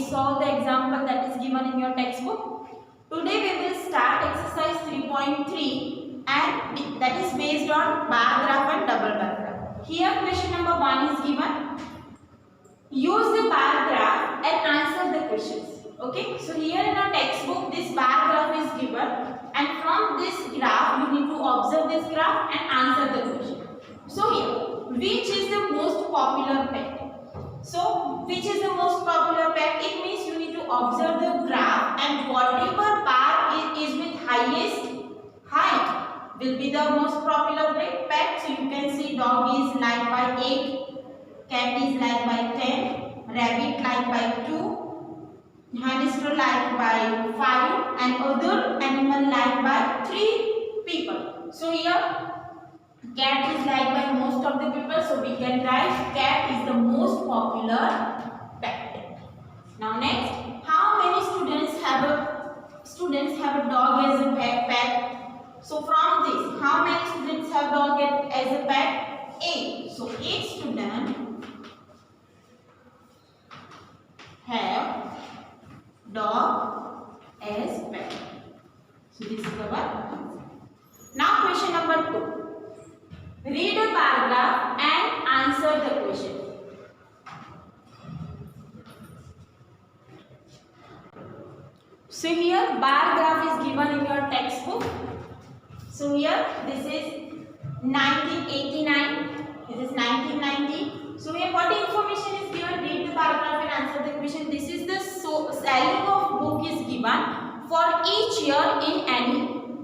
solve the example that is given in your textbook. Today we will start exercise 3.3 and that is based on bar graph and double bar graph. Here question number 1 is given. Use the bar graph and answer the questions. Okay, so here in our textbook this bar graph is given and from this graph you need to observe this graph and answer the question. So here, which is the most popular pet? So, which is the most popular pet? It means you need to observe the graph and whatever bar is with highest height will be the most popular pet. So, you can see dog is liked by 8, cat is liked by 10, rabbit liked by 2, hamster liked by 5 and other animal liked by 3 people. So, here cat is liked by most of the people, so we can write cat is the most popular pet. Now next, how many students have a dog as a pet? So from this, how many students have dog as a pet? 8. So 8 students have dog as pet. So this is our answer. Now question number 2. Read a bar graph and answer the question. So here bar graph is given in your textbook. So here this is 1989, this is 1990. So here what information is given? Read the bar graph and answer the question. This is the selling of book is given for each year in any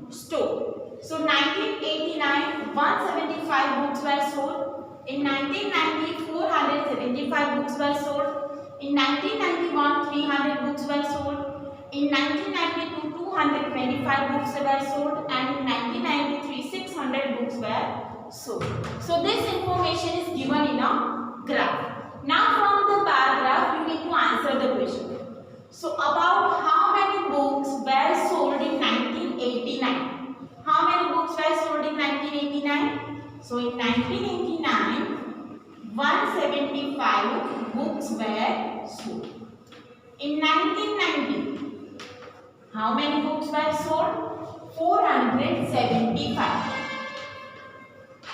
store. So 1989, 175 books were sold. In 1990, 475 books were sold. In 1991, 300 books were sold. In 1992, 225 books were sold. And in 1993, 600 books were sold. So this information is given in a graph. Now from the bar graph, you need to answer the question. So about how many books were sold in 1989? How many books were sold in 1989? So in 1989, 175 books were sold. In 1990, how many books were sold? 475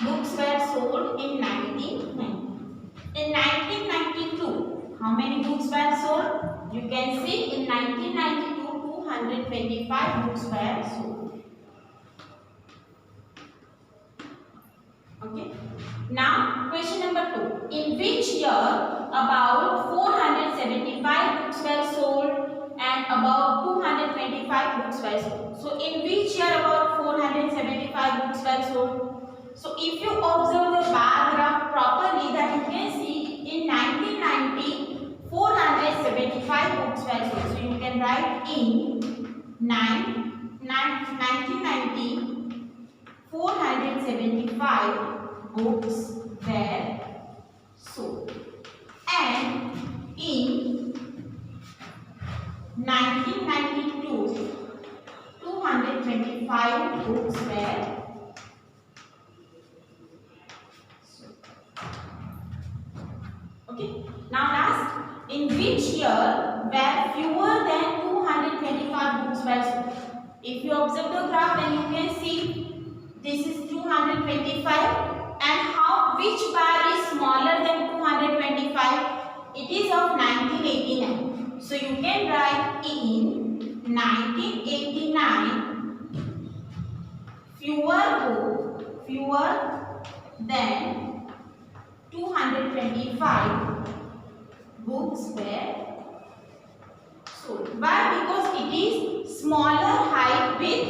books were sold in 1990. In 1992, how many books were sold? You can see in 1992, 225 books were sold. Okay. Now question number 2. In which year about 475 books were sold and about 225 books were sold? So in which year about 475 books were sold? So if you observe the bar graph properly, that you can see in 1990 475 books were sold. So you can write in 1990 475 books were sold and in 1992 225 books were sold. Okay. Now last, in which year where fewer than 225 books were sold? If you observe the graph, then you can see this is 225 and which bar is smaller than 225? It is of 1989. So you can write in 1989 fewer than 225 books were sold. Why? Because it is smaller height with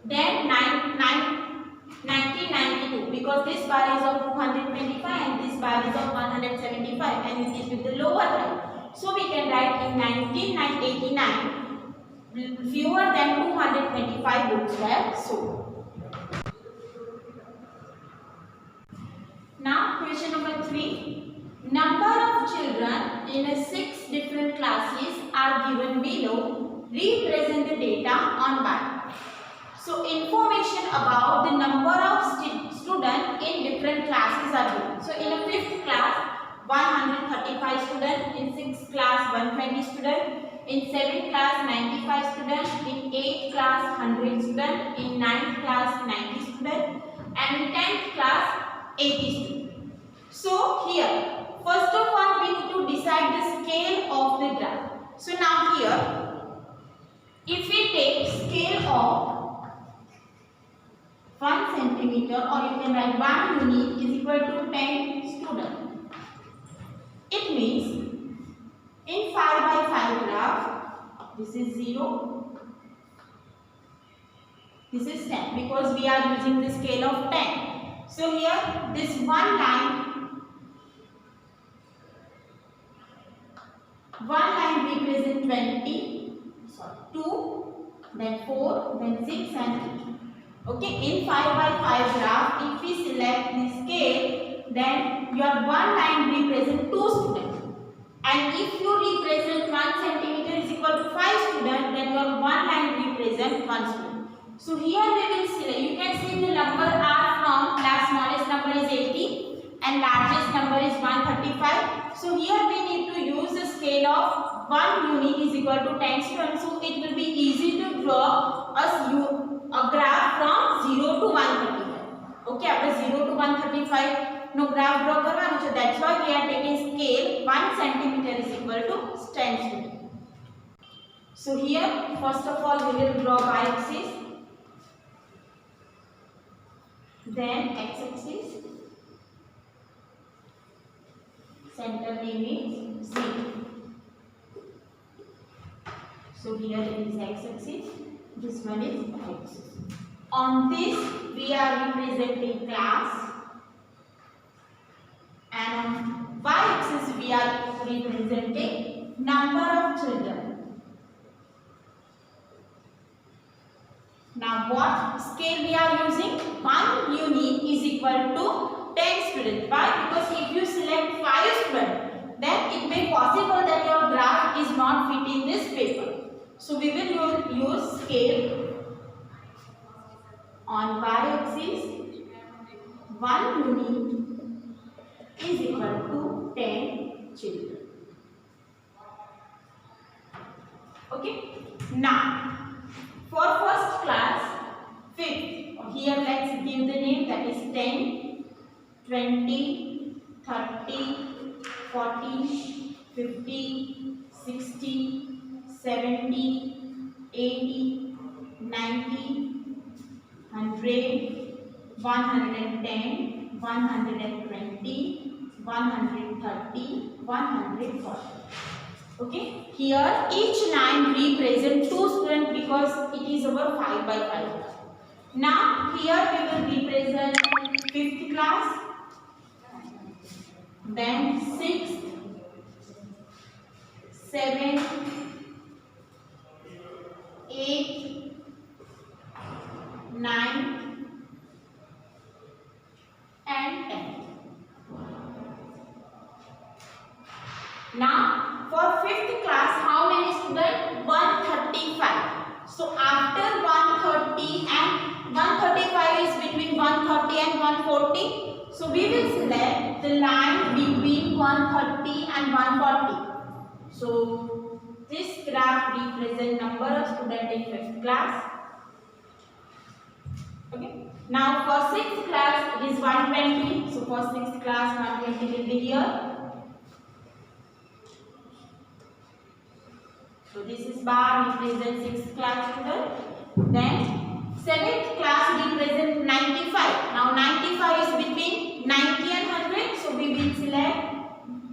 than 1992, because this bar is of 225 and this bar is of 175 and it is with the lower height. So we can write in 1989 fewer than 225 books were sold. Now question number 3. Number of children in 6 different classes are given below. Represent the data on bar. So information about the number of students in different classes are given. So in a 5th class 135 students, in 6th class 120 students. In 7th class 95 students. In 8th class 100 students. In 9th class 90 students. And in 10th class 80 students. So here, first of all we need to decide the scale of the graph. So now here, if we take scale of 1 centimeter, or you can write 1 unit is equal to 10 students. It means in 5 by 5 graph, this is 0, this is 10, because we are using the scale of 10. So here this one line represents 20, 2, then 4, then 6 and 8. Okay, in 5 by 5 graph, if we select the scale, then your one line represents 2 students. And if you represent 1 centimeter is equal to 5 students, then your one line represents 1 student. So here we will select, you can see the number are from, the smallest number is 80 and largest number is 135. So here we need to use the scale of 1 unit is equal to 10 students. So it will be easy to draw a graph from 0 to 135. Okay, after 0 to 135 no graph draw karvanu. So that's why we are taking scale 1 centimeter is equal to 10 students. So here first of all we will draw y-axis, then x-axis, center name is 0. So here it is x-axis, this one is y-axis. On this we are representing class, and on y-axis we are representing number of children. Now what scale we are using? 1 unit is equal to 10 students. Why? Because if you select 5 students, then it may possible that your graph is not fit in this paper. So we will use scale on y-axis. 1 unit is equal to 10 children. Okay. Now for first class, 5th, here let's give the name, that is 10, 20, 30, 40, 50, 60, 70, 80, 90, 100, 110, 120, 130, 140. Okay, here each line represents 2 students because it is our 5 by 5. Now here we will represent 5th class, then 6th, 7th, 8th, 9th and 10th. Now for 5th class, how many students? 135. So after 130 and 135 is between 130 and 140. So we will select the line between 130 and 140. So this graph represents number of students in 5th class. Okay. Now for 6th class it is 120. So for 6th class 120 will be here. So this is bar represents 6th class student. Then 7th class represents 95. Now 95 is between 90 and 100. So we will select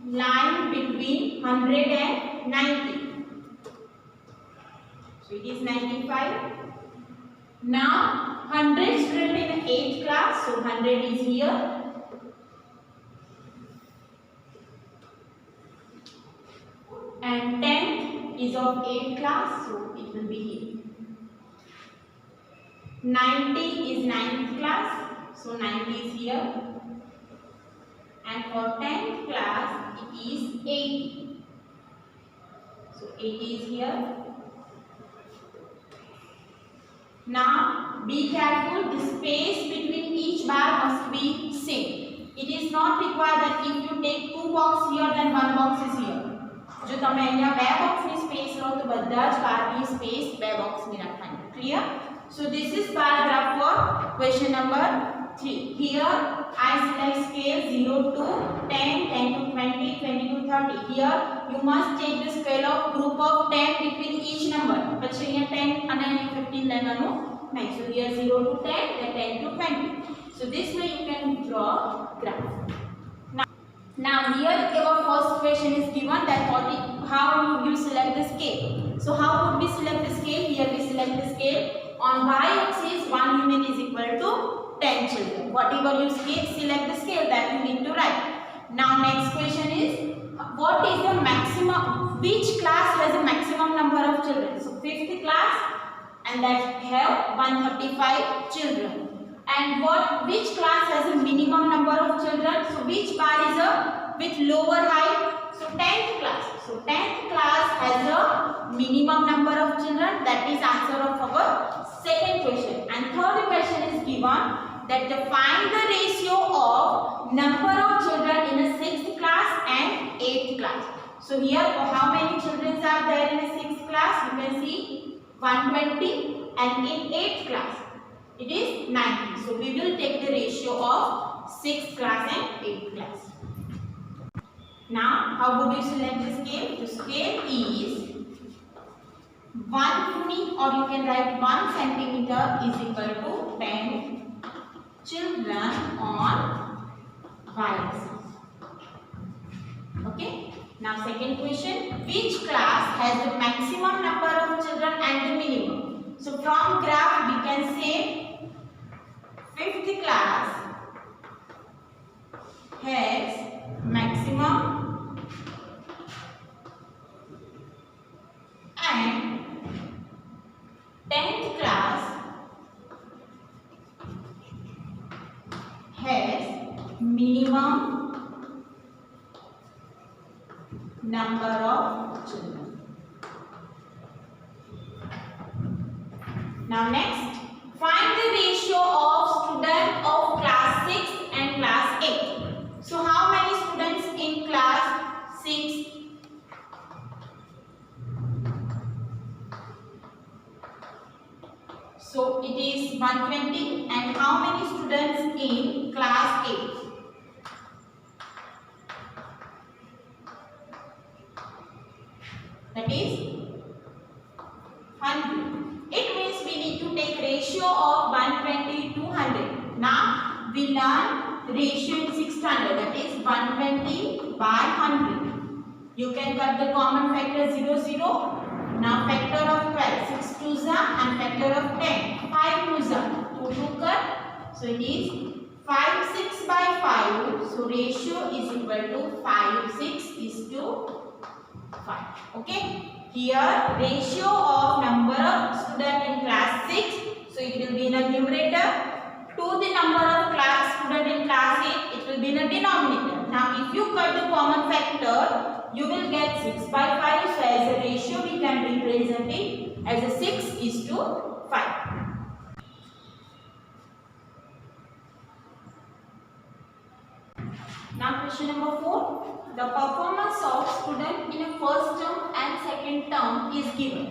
line between 100 and 90. So it is 95. Now 100 student in 8th class. So 100 is here. And 10th is of 8th class, so it will be here. 90 is 9th class, so 90 is here. And for 10th class, it is 80. So 80 is here. Now be careful, the space between each bar must be same. It is not required that if you take 2 boxes here, then 1 box is here. જો તમે અહીંયા બે બોક્સની space લો તો બધા જ બારની space બે બોક્સની રાખવાની. Clear? So this is paragraph for question number 3. Here I select scale 0 to 10, 10 to 20, 20 to 30. Here you must take the scale of group of 10 between each number. પછી અહીંયા 10 અને અહીંયા 15 લેવાનું નહીં. So here 0 to 10, then 10 to 20. So this way you can draw graph. Now here our first question is given that how would you select the scale? So how would we select the scale? Here we select the scale. On y-axis 1 unit is equal to 10 children. Whatever you select the scale that you need to write. Now next question is what is the maximum, which class has a maximum number of children? So 5th class and that have 135 children. And which class has a minimum number of children? So which bar is with lower height? So 10th class. So 10th class has a minimum number of children. That is answer of our second question. And third question is given that find the ratio of number of children in a 6th class and 8th class. So here how many children are there in a 6th class? You can see 120 and in 8th class it is 90. So we will take the ratio of 6th class and 8th class. Now how would you select the scale? The scale is 1 unit or you can write 1 centimeter is equal to 10 children on y-axis. Okay. Now second question, which class has the maximum number of children and the minimum? So from graph we can say 5th class has maximum and 10th class has minimum number of children. Now next, find the ratio of student of class 6 and class 8. So how many students in class 6? So it is 120. And how many students in class 8? That is 100. It means we need to take ratio of 120 to 100. Now we learn ratio in 6th standard, that is 120 by 100. You can cut the common factor 0, 0. Now factor of 12, 6 2s and factor of 10, 5 2s, 2 2 cut. So it is 5 6 by 5. So ratio is equal to 5 6 is to 5. Okay. Here ratio of number of student in class 6. So it will be in the numerator. To the number of class student in class 8, it will be in the denominator. Now if you cut the common factor, you will get 6 by 5. So as a ratio we can represent it as a 6 is to 5. Now question number 4. The performance of student in a first term and second term is given.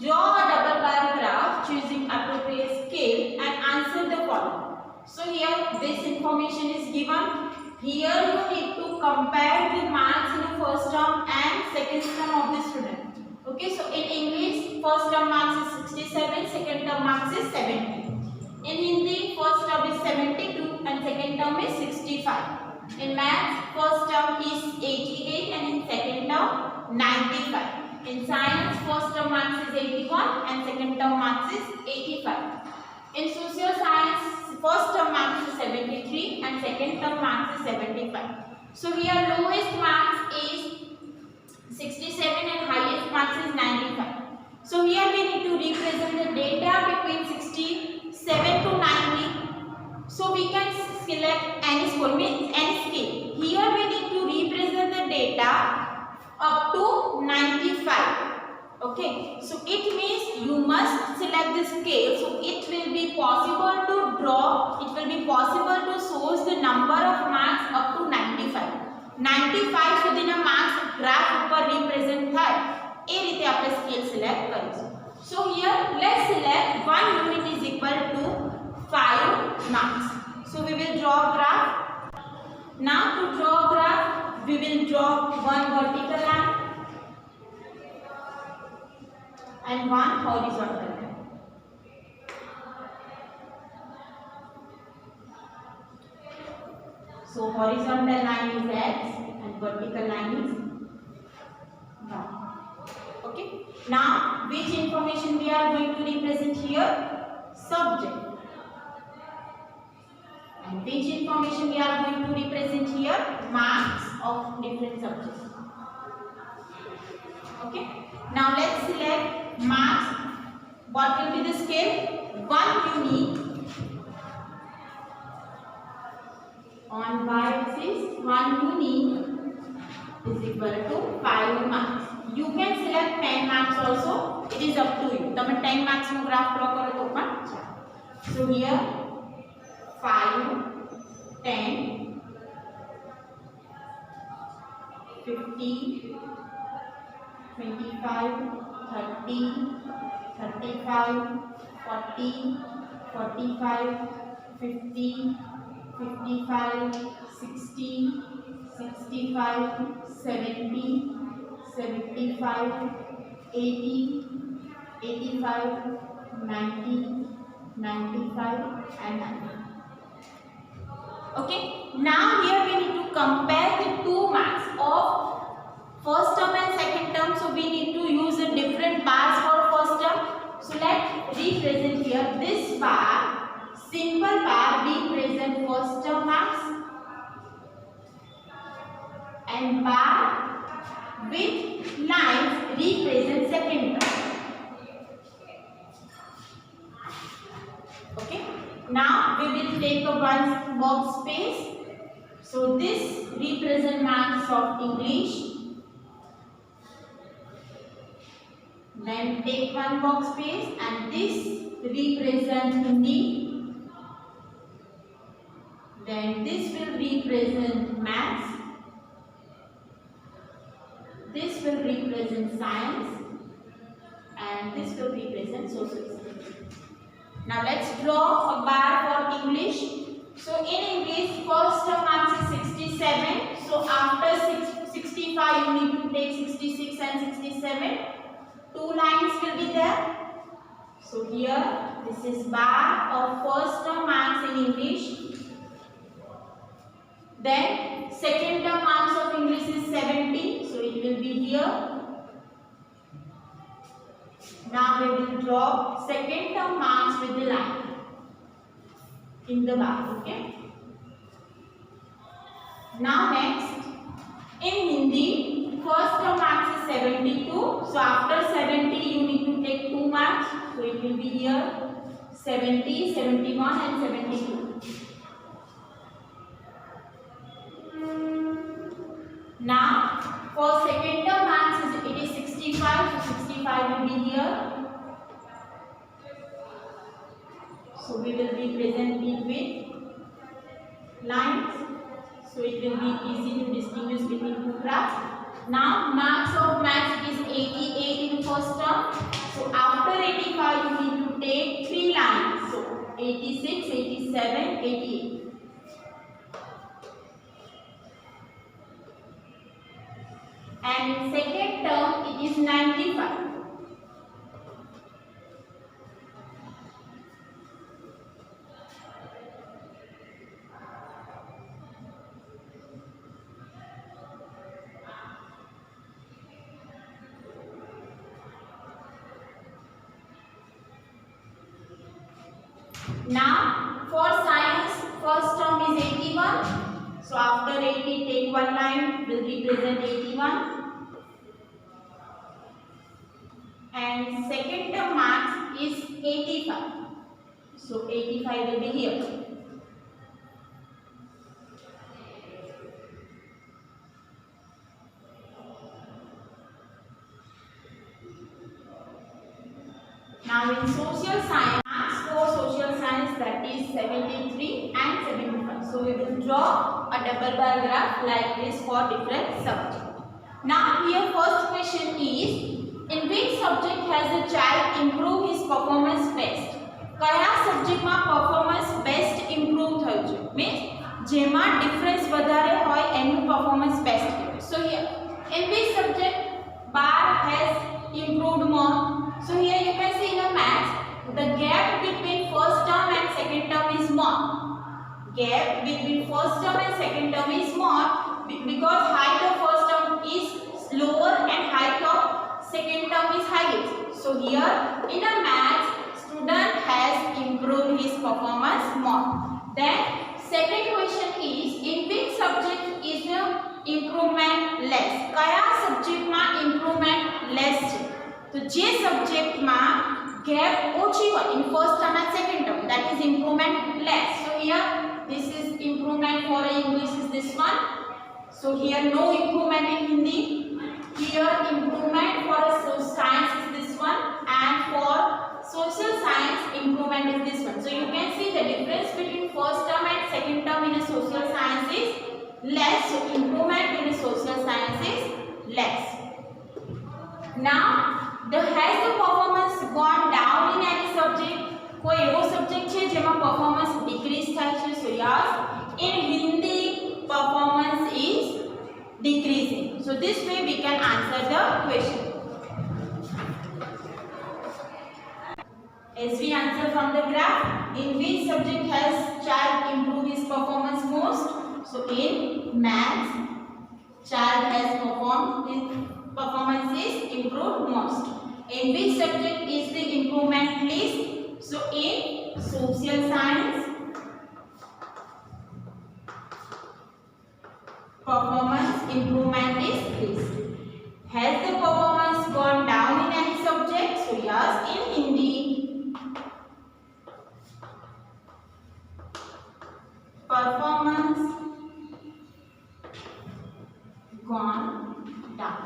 Draw a double bar graph choosing appropriate scale and answer the following. So here this information is given. Here you need to compare the marks in the first term and second term of the student. Okay, so in English first term marks is 67, second term marks is 70. In Hindi first term is 72 and second term is 65. In maths first term is 88 and in second term 95. In science first term marks is 81 and second term marks is 85. In social science first term marks is 73 and second term marks is 75. So here lowest marks is 67 and highest marks is 95. So here we need to represent the data between 67 to 90. So we can select any score, means any scale. Here we need to represent the data up to 95. Okay, so it means you must select the scale. So it will be possible to draw, it will be possible to source the number of marks up to 95. 95 સુધીના marks graph ઉપર represent થાય એ રીતે આપણે scale select કરીશું. So here let's select 1 unit is equal to 5 marks. So we will draw a graph. Now to draw a graph we will draw one vertical line and one horizontal line. So horizontal line is X and vertical line is Y. Okay. Now which information we are going to represent here? Subject. And which information we are going to represent here? Marks of different subjects. Okay. Now let's select marks. What will be the scale? 1 unit on y-axis. 1 unit is equal to 5 marks. You can select 10 marks also. It is up to you. તમે 10 marks નો graph draw કરો તો પણ ચાલે. So here 5, 10, 50, 25, 30, 35, 40, 45, 50, 55, 60, 65, 70, 75, 80, 85, 90, 95 and 90. Okay. Now here we need to compare the 2 marks of first term and second term. So we need to use a different bars for first term. So let's represent here this bar. Simple bar represent first term marks and bar with lines represent second term. Okay. Now we will take a one box space. So this represent marks of English. Then take one box space and this represent Hindi. Then this will represent maths. This will represent science and this will represent social studies. Now let's draw a bar for English. So in English first term marks is 67. So after 65 you need to take 66 and 67. 2 lines will be there. So here this is bar of first term marks in English. Then second term marks of English is 70. So it will be here. Now we will draw second term marks with the line in the bar. Okay. Now next in Hindi first term marks is 72. So after 70 you need to take 2 marks. So it will be here 70, 71 and 72. Now for second term marks it is 65. So 65 will be here. So we will represent it with lines. So it will be easy to distinguish between 2 graphs. Now marks of maths is 88 in first term. So after 85 you need to take 3 lines. So 86, 87, 88. And in second term it is 95. Now for science first term is 81. So after 80 take 1 line will represent 81. And second term marks is 85. So 85 will be here. Now in social science, marks for social science that is 73 and 75. So we will draw a double bar graph like this for different subjects. Now here first question is, in which subject has the child improved his performance best? કયા સબ્જેક્ટમાં performance best improve થયું છે? Means જેમાં difference વધારે હોય એનું performance best કહેવાય. સો here in which subject bar has improved more? So here you can see in the maths the gap between first term and second term is more. Gap between first term and second term is more because height of first term is lower and height of second term is highest. So here in the maths student has improved his performance more. Then second question is, in which subject is the improvement less? કયા સબ્જેક્ટમાં improvement less છે? તો જે સબ્જેક્ટમાં gap ઓછી હોય in first term and second term, that is improvement less. So here this is improvement for English is this one. So here no improvement in Hindi. Here improvement for science is this one, and for social science improvement is this one. So you can see the difference between first term and second term in a social science is less. So improvement in a social science is less. Now has the performance gone down in any subject? કોઈ એવો subject છે જેમાં performance decrease થાય છે? So yes, in Hindi performance is decreasing. So this way we can answer the question. As we answer from the graph, in which subject has child improved his performance most? So in maths, child has performed his performance is improved most. In which subject is the improvement least? So in social science, performance improvement is least. Has the performance gone down in any subject? So yes, in Hindi performance gone down.